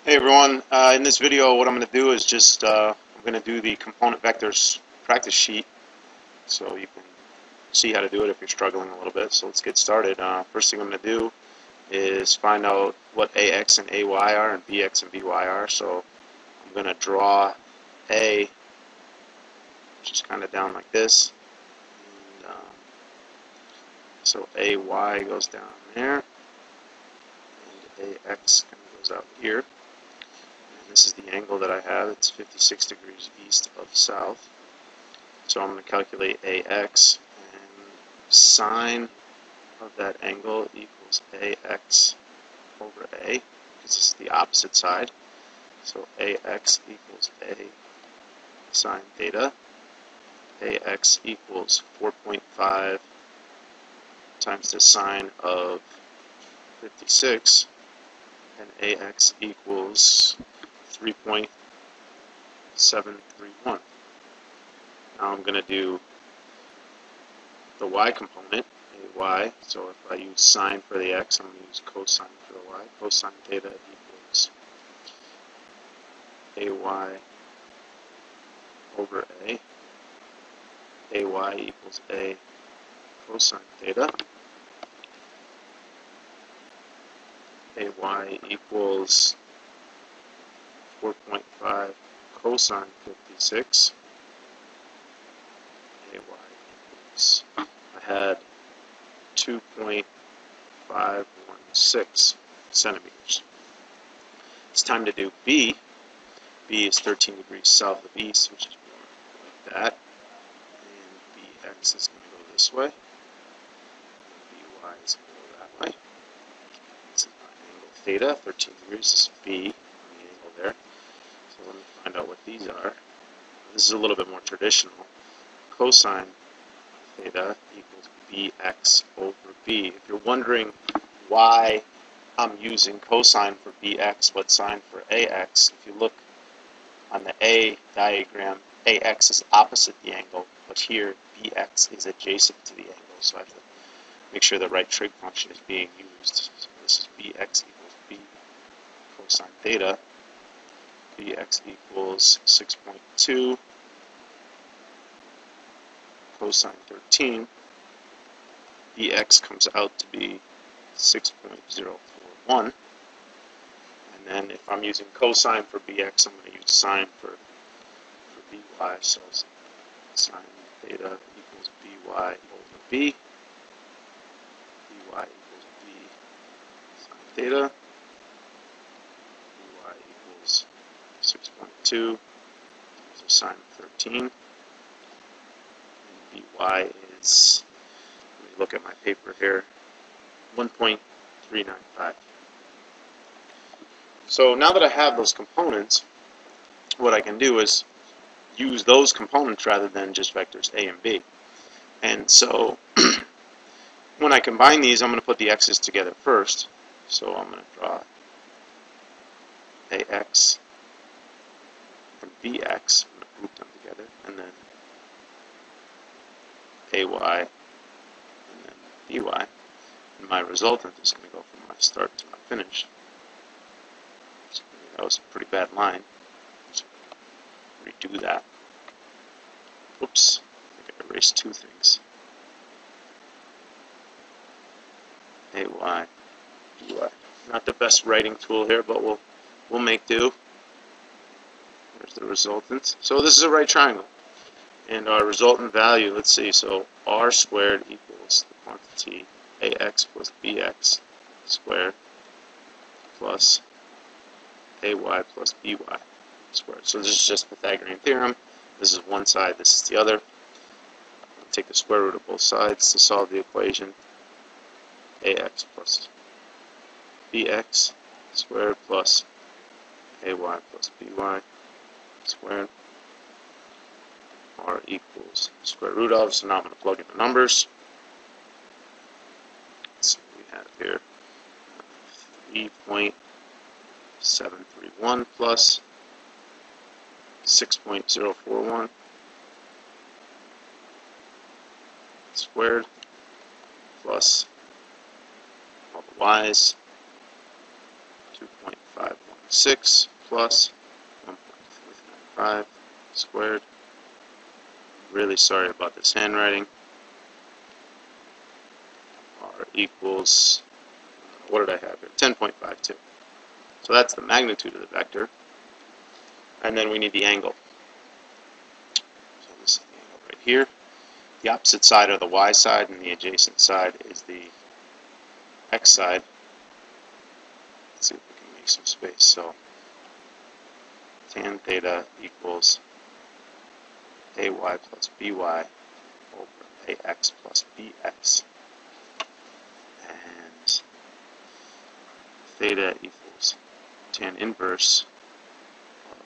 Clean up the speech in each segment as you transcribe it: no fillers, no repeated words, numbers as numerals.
Hey everyone, in this video what I'm going to do is just I'm going to do the component vectors practice sheet so you can see how to do it if you're struggling a little bit. So let's get started. First thing I'm going to do is find out what AX and AY are and BX and BY are. So I'm going to draw A just kind of down like this. And, so AY goes down there and AX kind of goes out here. This is the angle that I have. It's 56 degrees east of south. So I'm going to calculate AX, and sine of that angle equals AX over A, because this is the opposite side. So AX equals A sine theta. AX equals 4.5 times the sine of 56, and AX equals 3.731. Now I'm going to do the y component, AY. So if I use sine for the x, I'm going to use cosine for the y. Cosine theta equals AY over A. AY equals A cosine theta. AY equals 4.5 cosine 56. AY equals, I had 2.516 centimeters. It's time to do B. B is 13 degrees south of east, which is more like that. And BX is going to go this way. And BY is going to go that way. This is my angle theta, 13 degrees. This is B, the angle there. So let me find out what these are. This is a little bit more traditional. Cosine theta equals BX over B. If you're wondering why I'm using cosine for BX but sine for AX, if you look on the A diagram, AX is opposite the angle, but here BX is adjacent to the angle, so I have to make sure the right trig function is being used. So this is BX equals B cosine theta. BX equals 6.2 cosine 13. BX comes out to be 6.041. And then if I'm using cosine for BX, I'm going to use sine for BY. So sine theta equals BY over B. BY equals B sine theta. BY equals 6.2 so sine 13. BY is, let me look at my paper here, 1.395. So now that I have those components, what I can do is use those components rather than just vectors A and B. And so when I combine these, I'm going to put the x's together first. So I'm going to draw AX and BX. I'm going to group them together, and then AY, and then BY. And my resultant is going to go from my start to my finish. So that was a pretty bad line. So redo that. Oops, I think I erased two things. AY, BY. Not the best writing tool here, but we'll make do. There's the resultant. So this is a right triangle. And our resultant value, let's see, so r squared equals the quantity ax plus bx squared plus ay plus by squared. So this is just Pythagorean theorem. This is one side, this is the other. I'll take the square root of both sides to solve the equation. Ax plus bx squared plus ay plus by squared. R equals square root of, so now I'm going to plug in the numbers. So we have here 3.731 plus 6.041 squared plus all the y's, 2.516 1.6 plus 1.395 squared. Really sorry about this handwriting. R equals, what did I have here? 10.52. So that's the magnitude of the vector. And then we need the angle. So this is the angle right here. The opposite side are the y side, and the adjacent side is the x side. Let's see if we can make some space. So tan theta equals ay plus by over ax plus bx. And theta equals tan inverse of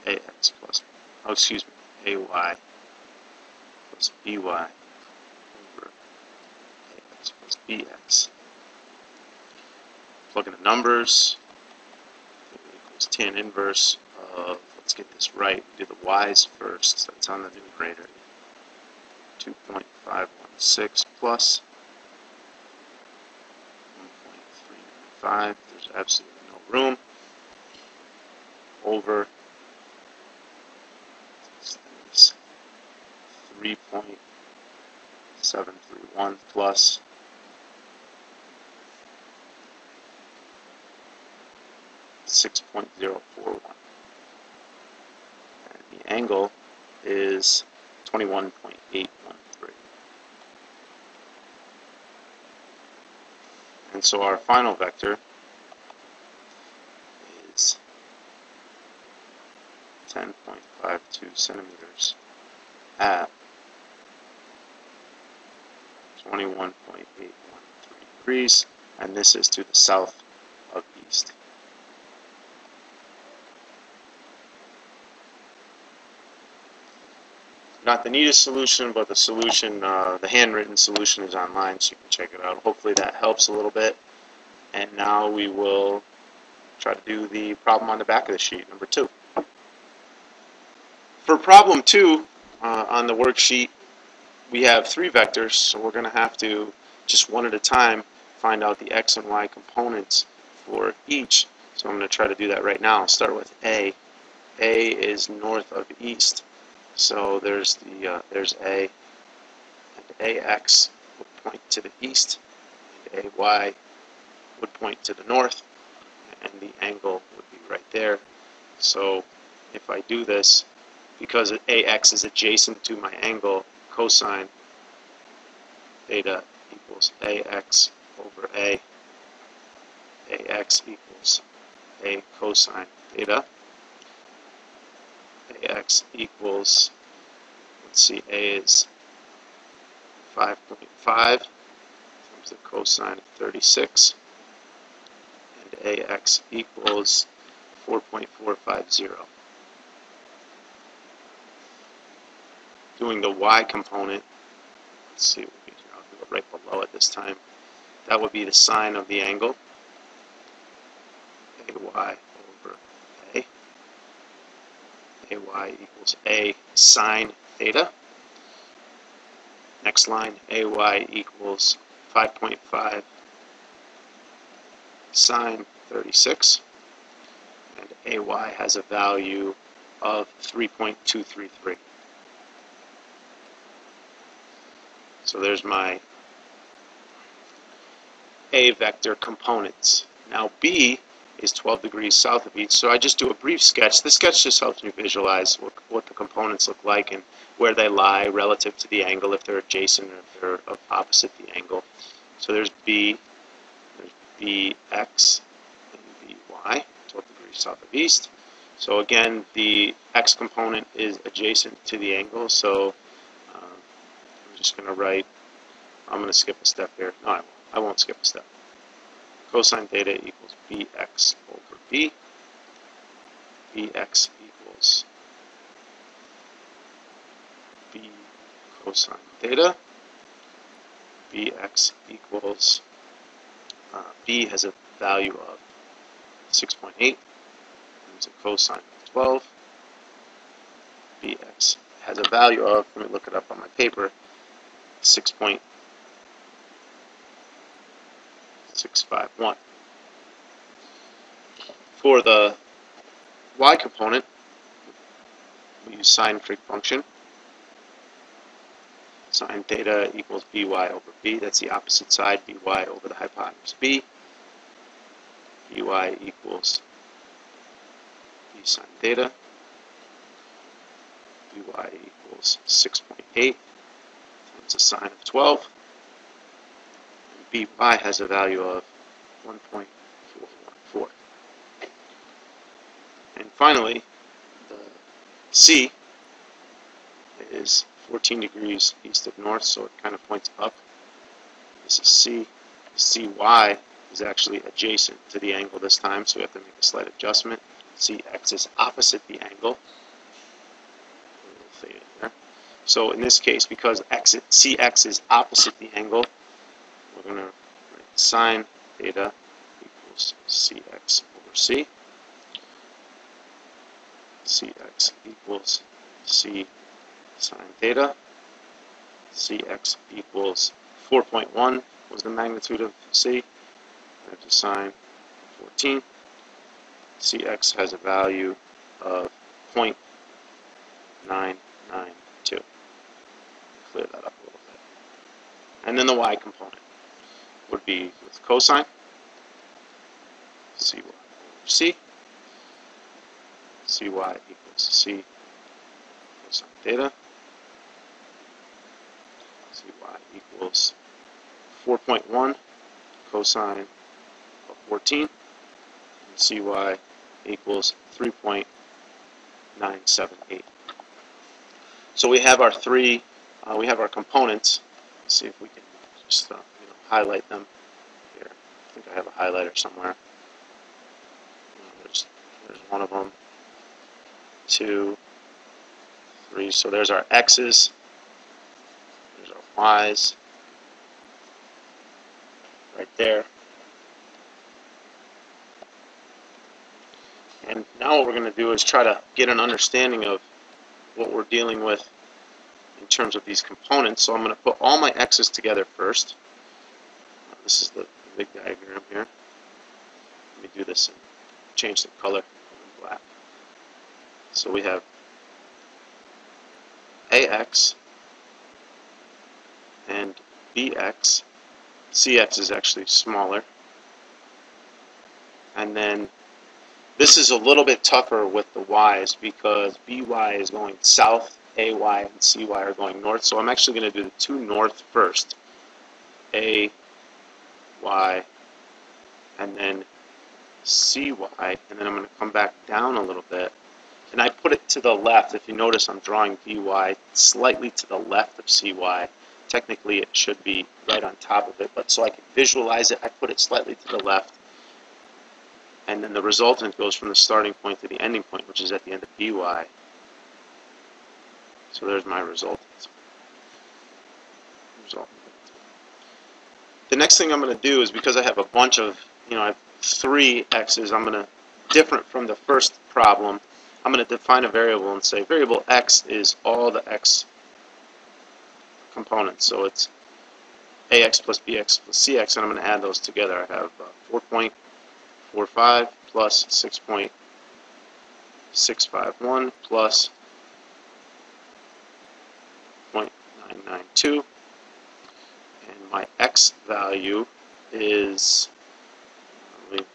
ax plus, ay plus by over ax plus bx. Plug in the numbers. Theta equals tan inverse of, let's get this right, we do the y's first, so it's on the numerator. 2.516 plus 1.395, there's absolutely no room, over 3.731 plus 6.041. And the angle is 21.813. And so our final vector is 10.52 centimeters at 21.813 degrees, and this is to the south of east. Not the neatest solution, but the solution, the handwritten solution is online, so you can check it out. Hopefully that helps a little bit. And now we will try to do the problem on the back of the sheet, number 2. For problem 2, on the worksheet, we have 3 vectors, so we're going to have to, just one at a time, find out the x and y components for each. So I'm going to try to do that right now. I'll start with A. A is north of east. So there's there's A, and AX would point to the east, and AY would point to the north, and the angle would be right there. So if I do this, because AX is adjacent to my angle, cosine theta equals AX over A. AX equals A cosine theta. AX equals, let's see, A is 5.5 times the cosine of 36, and AX equals 4.450. Doing the y component, let's see what we do. I'll do it right below it this time. That would be the sine of the angle, AY over A. AY equals A sine theta. Next line, AY equals 5.5 sine 36. And AY has a value of 3.233. So there's my A vector components. Now B is 12 degrees south of each, so I just do a brief sketch. This sketch just helps me visualize what the components look like and where they lie relative to the angle, if they're adjacent or if they're opposite the angle. So there's B, there's BX, and BY, 12 degrees south of east. So again, the X component is adjacent to the angle, so I'm just going to write, I'm going to skip a step here. No, I won't skip a step. Cosine theta equals bx over b. Bx equals b cosine theta. Bx equals, b has a value of 6.8. It's a cosine of 12. Bx has a value of, let me look it up on my paper, 6.651. For the y component, we use sine trig function. Sine theta equals by over b. That's the opposite side, by over the hypotenuse b. By equals b sine theta. By equals 6.8. That's a sine of 12. And by has a value of 1.414. And finally, the c is 14 degrees east of north, so it kind of points up. This is c. cy is actually adjacent to the angle this time, so we have to make a slight adjustment. Cx is opposite the angle. So in this case, because Cx is opposite the angle, we're going to write sine theta equals Cx over C. Cx equals C sine theta. Cx equals 4.1 was the magnitude of C. I have to sine 14. Cx has a value of 0.992. Clear that up a little bit. And then the y component would be with cosine, cy over c. Cy equals c cosine theta. Cy equals 4.1 cosine of 14. And cy equals 3.978. So we have our we have our components. Let's see if we can just highlight them here. I think I have a highlighter somewhere. There's one of them. 2, 3. So there's our x's. There's our y's. Right there. And now what we're going to do is try to get an understanding of what we're dealing with in terms of these components. So I'm going to put all my x's together first. This is the big diagram here. Let me do this and change the color in black. So we have ax and bx. Cx is actually smaller. And then this is a little bit tougher with the y's because by is going south, ay and cy are going north. So I'm actually going to do the two north first. A, y, and then cy, and then I'm going to come back down a little bit. And I put it to the left. If you notice, I'm drawing by slightly to the left of cy. Technically, it should be right on top of it, but so I can visualize it, I put it slightly to the left. And then the resultant goes from the starting point to the ending point, which is at the end of by. So there's my resultant. The next thing I'm going to do is, because I have a bunch of, I have 3 x's, I'm going to, different from the first problem, I'm going to define a variable and say variable x is all the x components. So it's ax plus bx plus cx, and I'm going to add those together. I have 4.45 plus 6.651 plus 0.992. And my x value is, let me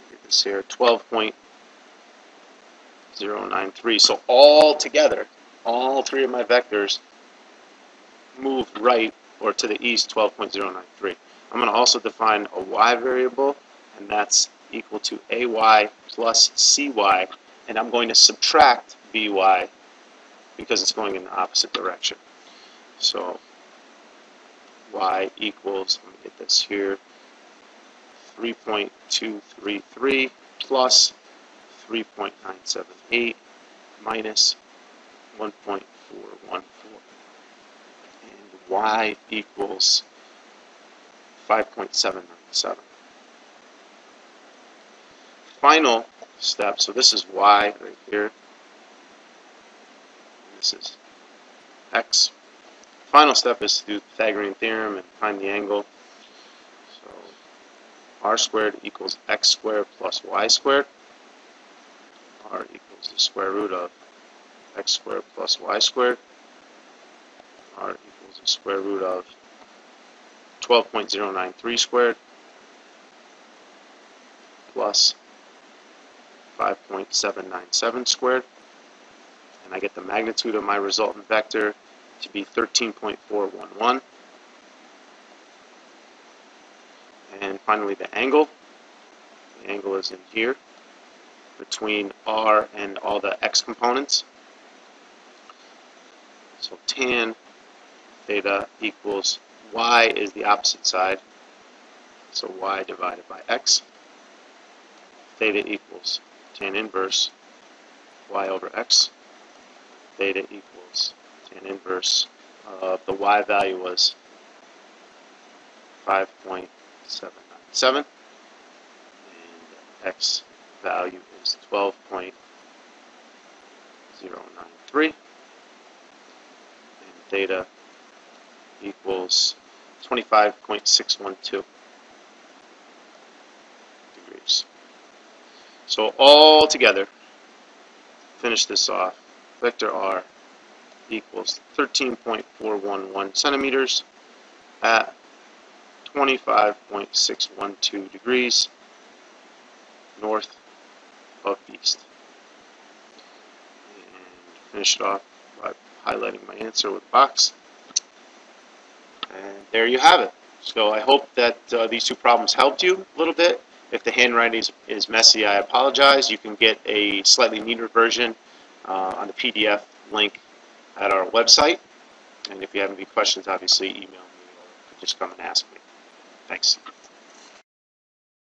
get this here, 12.093. So all together, all 3 of my vectors move right or to the east 12.093. I'm going to also define a y variable, and that's equal to ay plus cy, and I'm going to subtract by because it's going in the opposite direction. So y equals, let me get this here, 3.233 plus 3.978 minus 1.414. And y equals 5.797. Final step, so this is y right here. This is x. Final step is to do the Pythagorean theorem and find the angle. So r squared equals x squared plus y squared. r equals the square root of x squared plus y squared. R equals the square root of 12.093 squared plus 5.797 squared. And I get the magnitude of my resultant vector to be 13.411. And finally the angle. The angle is in here between r and all the x components. So tan theta equals y is the opposite side. So y divided by x. Theta equals tan inverse y over x. Theta equals tan inverse of the y value was 5.797 and x value is 12.093 and theta equals 25.612 degrees. So all together, finish this off, vector r equals 13.411 centimeters at 25.612 degrees north of east. And finish it off by highlighting my answer with a box. And there you have it. So I hope that these two problems helped you a little bit. If the handwriting is messy, I apologize. You can get a slightly neater version on the PDF link at our website. And if you have any questions, obviously email me or just come and ask me. Thanks.